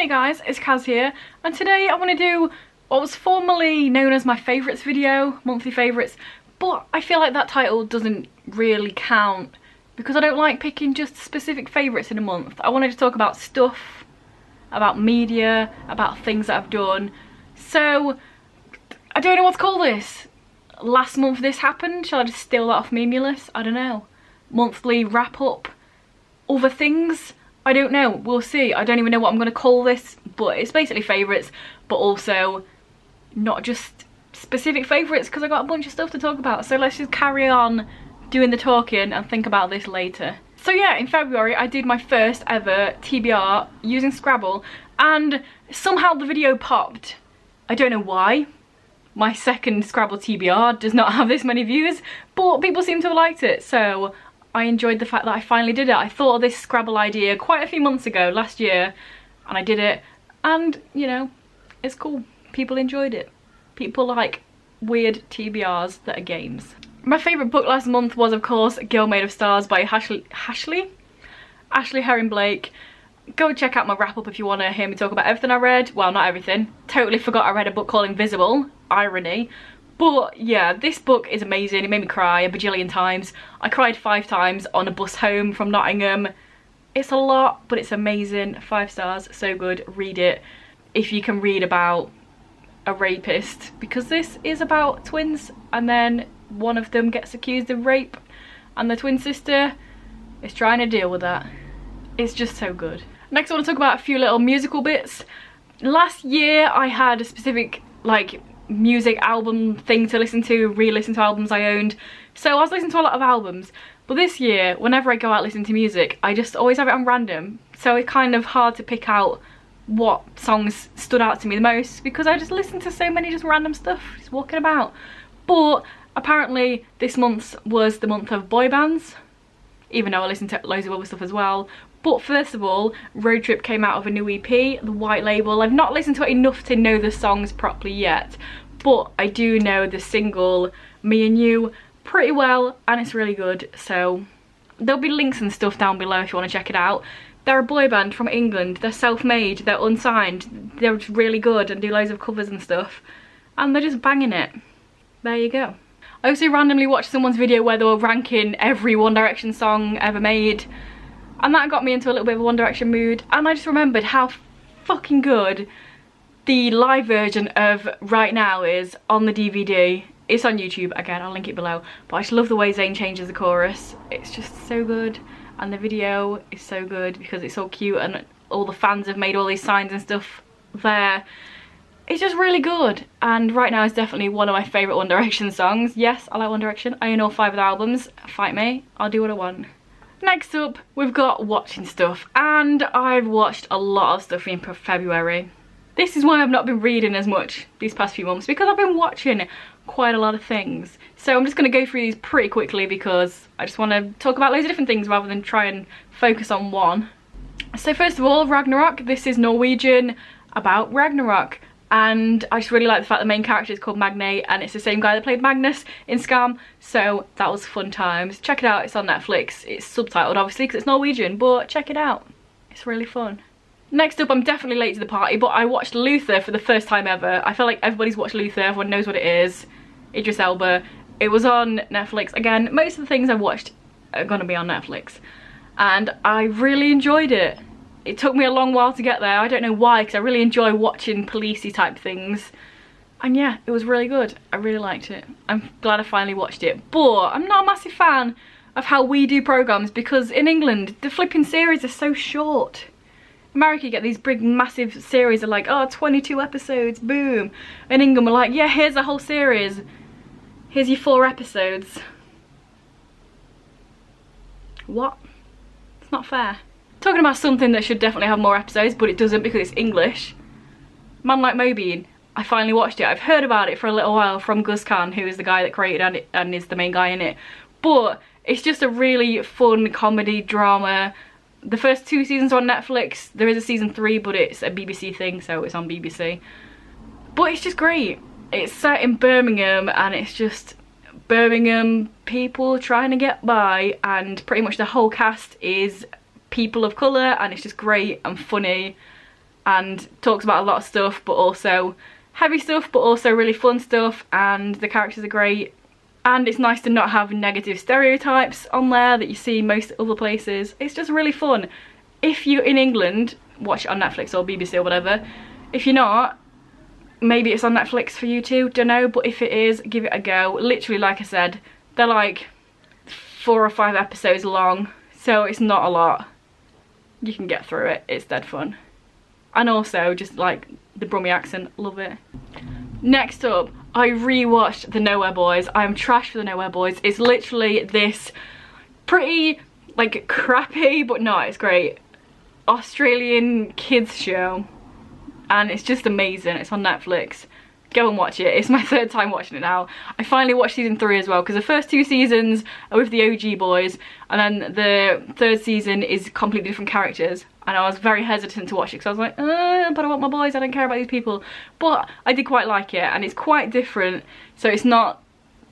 Hey guys, it's Kaz here, and today I want to do what was formerly known as my favourites video, monthly favourites, but I feel like that title doesn't really count because I don't like picking just specific favourites in a month. I wanted to talk about stuff, about media, about things that I've done. So, I don't know what to call this. Last month this happened, shall I just steal that off Memulous? I don't know. Monthly wrap up, other things? I don't know, we'll see. I don't even know what I'm going to call this, but it's basically favourites, but also not just specific favourites because I got a bunch of stuff to talk about. So let's just carry on doing the talking and think about this later. So yeah, in February I did my first ever TBR using Scrabble, and somehow the video popped. I don't know why. My second Scrabble TBR does not have this many views, but people seem to have liked it, so I enjoyed the fact that I finally did it. I thought of this Scrabble idea quite a few months ago, last year, and I did it, and, you know, it's cool. People enjoyed it. People like weird TBRs that are games. My favourite book last month was, of course, Girl Made of Stars by Ashley Herring Blake. Go check out my wrap-up if you want to hear me talk about everything I read. Well, not everything. Totally forgot I read a book called Invisible. Irony. But yeah, this book is amazing. It made me cry a bajillion times. I cried 5 times on a bus home from Nottingham. It's a lot, but it's amazing. 5 stars, so good. Read it if you can read about a rapist, because this is about twins and then one of them gets accused of rape and the twin sister is trying to deal with that. It's just so good. Next I want to talk about a few little musical bits. Last year I had a specific music album thing to listen to, re-listen to albums I owned, so I was listening to a lot of albums. But this year, whenever I go out listening to music, I just always have it on random, so it's kind of hard to pick out what songs stood out to me the most because I just listen to so many just random stuff, just walking about. But apparently this month was the month of boy bands, even though I listened to loads of other stuff as well. But first of all, Road Trip came out of a new EP, The White Label. I've not listened to it enough to know the songs properly yet, but I do know the single Me and You pretty well, and it's really good, so there'll be links and stuff down below if you want to check it out. They're a boy band from England, they're self-made, they're unsigned, they're just really good and do loads of covers and stuff, and they're just banging it. There you go. I also randomly watched someone's video where they were ranking every One Direction song ever made, and that got me into a little bit of a One Direction mood, and I just remembered how fucking good the live version of Right Now is on the DVD. It's on YouTube, again, I'll link it below, but I just love the way Zayn changes the chorus. It's just so good, and the video is so good because it's so cute and all the fans have made all these signs and stuff there. It's just really good, and Right Now is definitely one of my favourite One Direction songs. Yes, I like One Direction, I own all 5 of their albums. Fight me, I'll do what I want. Next up, we've got watching stuff, and I've watched a lot of stuff in February. This is why I've not been reading as much these past few months, because I've been watching quite a lot of things. So I'm just going to go through these pretty quickly because I just want to talk about loads of different things rather than try and focus on one. So first of all, Ragnarok. This is Norwegian about Ragnarok, and I just really like the fact the main character is called Magne, and it's the same guy that played Magnus in Skam, so that was fun times. Check it out, it's on Netflix. It's subtitled obviously because it's Norwegian, but check it out, it's really fun. Next up, I'm definitely late to the party, but I watched Luther for the first time ever. I feel like everybody's watched Luther, everyone knows what it is. Idris Elba. It was on Netflix. Again, most of the things I watched are gonna be on Netflix, and I really enjoyed it. It took me a long while to get there. I don't know why, because I really enjoy watching policey type things. And yeah, it was really good. I really liked it. I'm glad I finally watched it. But I'm not a massive fan of how we do programmes, because in England, the flipping series are so short. America, you get these big massive series of like, oh, 22 episodes, boom. In England, we're like, yeah, here's the whole series. Here's your 4 episodes. What? It's not fair. Talking about something that should definitely have more episodes, but it doesn't because it's English. Man Like Mobeen. I finally watched it. I've heard about it for a little while from Gus Khan, who is the guy that created it and is the main guy in it. But it's just a really fun comedy drama. The first 2 seasons are on Netflix. There is a season 3, but it's a BBC thing, so it's on BBC. But it's just great. It's set in Birmingham, and it's just Birmingham people trying to get by, and pretty much the whole cast is people of colour, and it's just great and funny, and talks about a lot of stuff, but also heavy stuff, but also really fun stuff, and the characters are great. And it's nice to not have negative stereotypes on there that you see most other places. It's just really fun. If you're in England, watch it on Netflix or BBC or whatever. If you're not, maybe it's on Netflix for you too, don't know, but if it is, give it a go. Literally, like I said, they're like 4 or 5 episodes long, so it's not a lot. You can get through it, it's dead fun. And also, just like the Brummie accent, love it. Next up, I rewatched The Nowhere Boys. I am trash for The Nowhere Boys. It's literally this pretty, like, crappy, but no, it's great, Australian kids show. And it's just amazing. It's on Netflix. Go and watch it. It's my 3rd time watching it now. I finally watched season 3 as well, because the first 2 seasons are with the OG boys, and then the 3rd season is completely different characters. And I was very hesitant to watch it because I was like, but I want my boys, I don't care about these people. But I did quite like it, and it's quite different, so it's not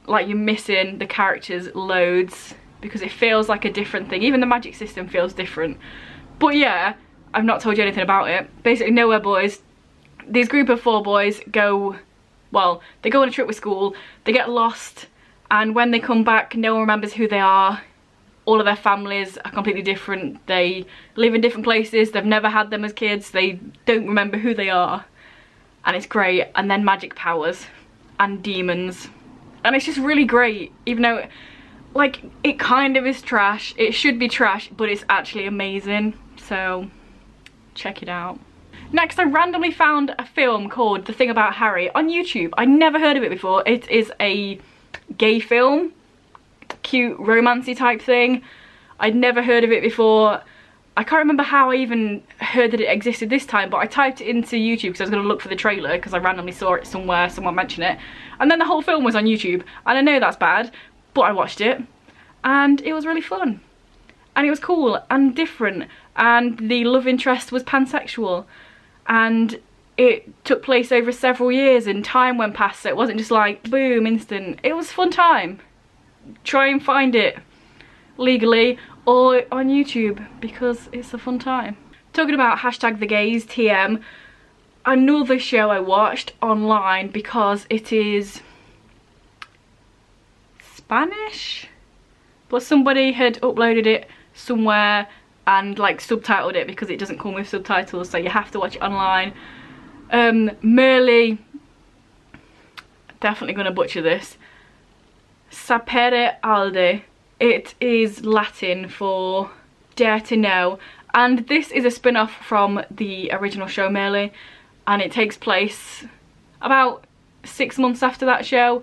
like you're missing the characters loads, because it feels like a different thing. Even the magic system feels different. But yeah, I've not told you anything about it. Basically, Nowhere Boys, these group of 4 boys go, well, they go on a trip with school, they get lost, and when they come back, no one remembers who they are. All of their families are completely different. They live in different places. They've never had them as kids. They don't remember who they are. And it's great. And then magic powers and demons. And it's just really great. Even though, like, it kind of is trash. It should be trash, but it's actually amazing. So, check it out. Next, I randomly found a film called The Thing About Harry on YouTube. I never heard of it before. It is a gay film. Cute romancy type thing. I'd never heard of it before. I can't remember how I even heard that it existed this time, but I typed it into YouTube because I was going to look for the trailer because I randomly saw it somewhere, someone mentioned it, and then the whole film was on YouTube. And I know that's bad, but I watched it and it was really fun and it was cool and different, and the love interest was pansexual, and it took place over several years and time went past, so it wasn't just like boom, instant. It was a fun time. Try and find it legally or on YouTube because it's a fun time. Talking about hashtag the gays, TM, another show I watched online because it is Spanish, but somebody had uploaded it somewhere and like subtitled it because it doesn't come with subtitles, so you have to watch it online. Merely, definitely gonna butcher this, Sapere Alde. It is Latin for dare to know, and this is a spin-off from the original show Merely, and it takes place about 6 months after that show,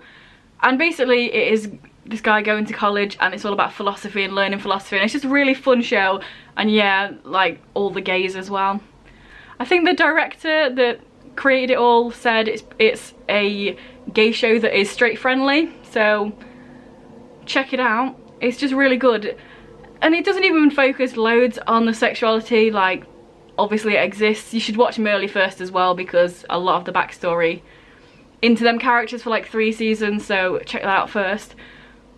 and basically it is this guy going to college and it's all about philosophy and learning philosophy, and it's just a really fun show. And yeah, like all the gays as well. I think the director that created it all said it's a gay show that is straight friendly, so check it out. It's just really good, and it doesn't even focus loads on the sexuality. Like, obviously it exists. You should watch Merely first as well because a lot of the backstory into them characters for like 3 seasons, so check that out first.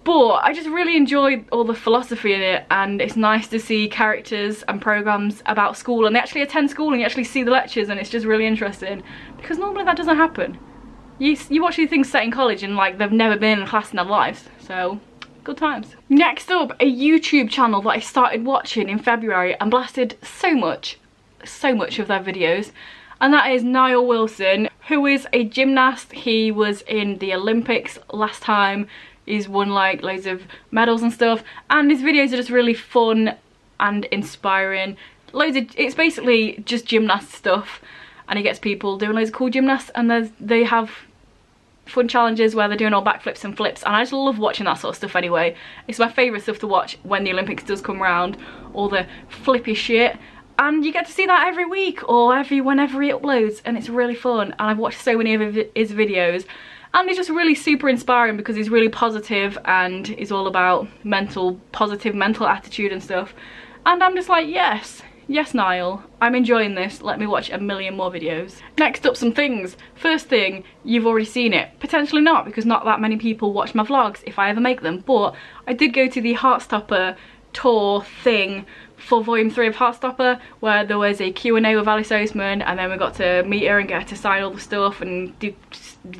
But I just really enjoyed all the philosophy in it, and it's nice to see characters and programs about school, and they actually attend school and you actually see the lectures, and it's just really interesting because normally that doesn't happen. You watch these things set in college and like they've never been in a class in their lives, so good times. Next up, a YouTube channel that I started watching in February and blasted so much of their videos, and that is Niall Wilson, who is a gymnast. He was in the Olympics last time. He's won like loads of medals and stuff, and his videos are just really fun and inspiring. It's basically just gymnast stuff, and he gets people doing loads of cool gymnasts, and they have fun challenges where they're doing all backflips and flips, and I just love watching that sort of stuff anyway. It's my favourite stuff to watch when the Olympics does come around, all the flippy shit, and you get to see that every week or whenever he uploads, and it's really fun. And I've watched so many of his videos, and he's just really super inspiring because he's really positive and he's all about positive mental attitude and stuff, and I'm just like, yes, Niall, I'm enjoying this, let me watch a million more videos. Next up, some things. First thing, you've already seen it. Potentially not, because not that many people watch my vlogs if I ever make them, but I did go to the Heartstopper tour thing for volume 3 of Heartstopper, where there was a Q&A with Alice Oseman, and then we got to meet her and get her to sign all the stuff and do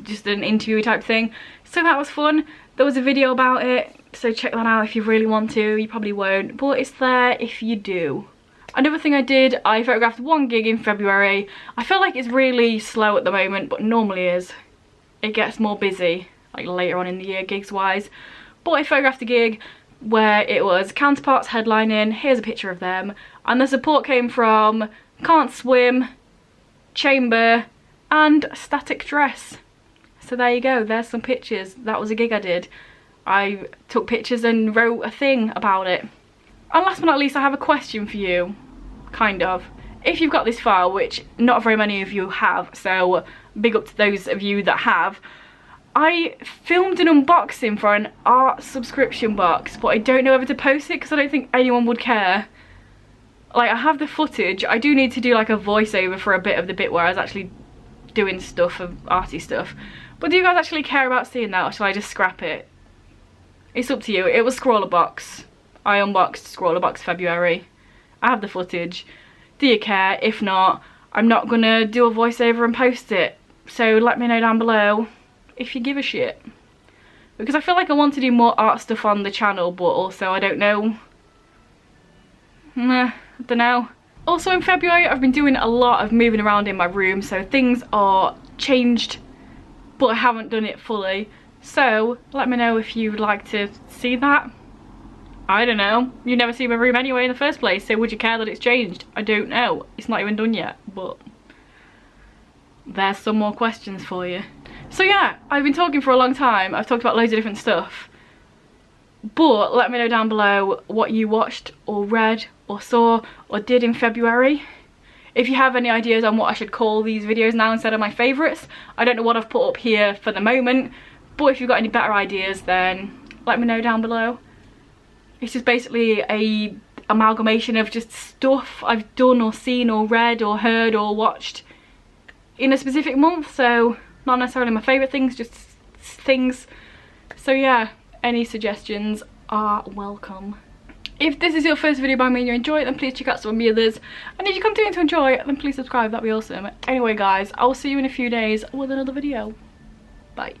just an interview type thing. So that was fun. There was a video about it, so check that out if you really want to. You probably won't, but it's there if you do. Another thing I did, I photographed one gig in February. I feel like it's really slow at the moment, but normally is. It gets more busy, like later on in the year, gigs wise. But I photographed a gig where it was Counterparts headlining. Here's a picture of them. And the support came from Can't Swim, Chamber, and Static Dress. So there you go, there's some pictures. That was a gig I did. I took pictures and wrote a thing about it. And last but not least, I have a question for you, kind of. If you've got this far, which not very many of you have, so big up to those of you that have, I filmed an unboxing for an art subscription box, but I don't know whether to post it because I don't think anyone would care. Like, I have the footage. I do need to do like a voiceover for a bit of the bit where I was actually doing stuff, of arty stuff. But do you guys actually care about seeing that, or shall I just scrap it? It's up to you. It was Scrawler Box. I unboxed Scrawler Box February. I have the footage. Do you care? If not, I'm not gonna do a voiceover and post it. So let me know down below if you give a shit. Because I feel like I want to do more art stuff on the channel, but also I don't know. I don't know. Also in February, I've been doing a lot of moving around in my room, so things are changed, but I haven't done it fully. So let me know if you'd like to see that. I don't know. You never see my room anyway in the first place, so would you care that it's changed? I don't know. It's not even done yet, but there's some more questions for you. So yeah, I've been talking for a long time. I've talked about loads of different stuff. But let me know down below what you watched or read or saw or did in February. If you have any ideas on what I should call these videos now instead of my favourites. I don't know what I've put up here for the moment, but if you've got any better ideas, then let me know down below. It's just basically a amalgamation of just stuff I've done or seen or read or heard or watched in a specific month, so not necessarily my favourite things, just things. So yeah, any suggestions are welcome. If this is your first video by me and you enjoy it, then please check out some of the others. And if you continue to enjoy it, then please subscribe, that'd be awesome. Anyway guys, I will see you in a few days with another video. Bye.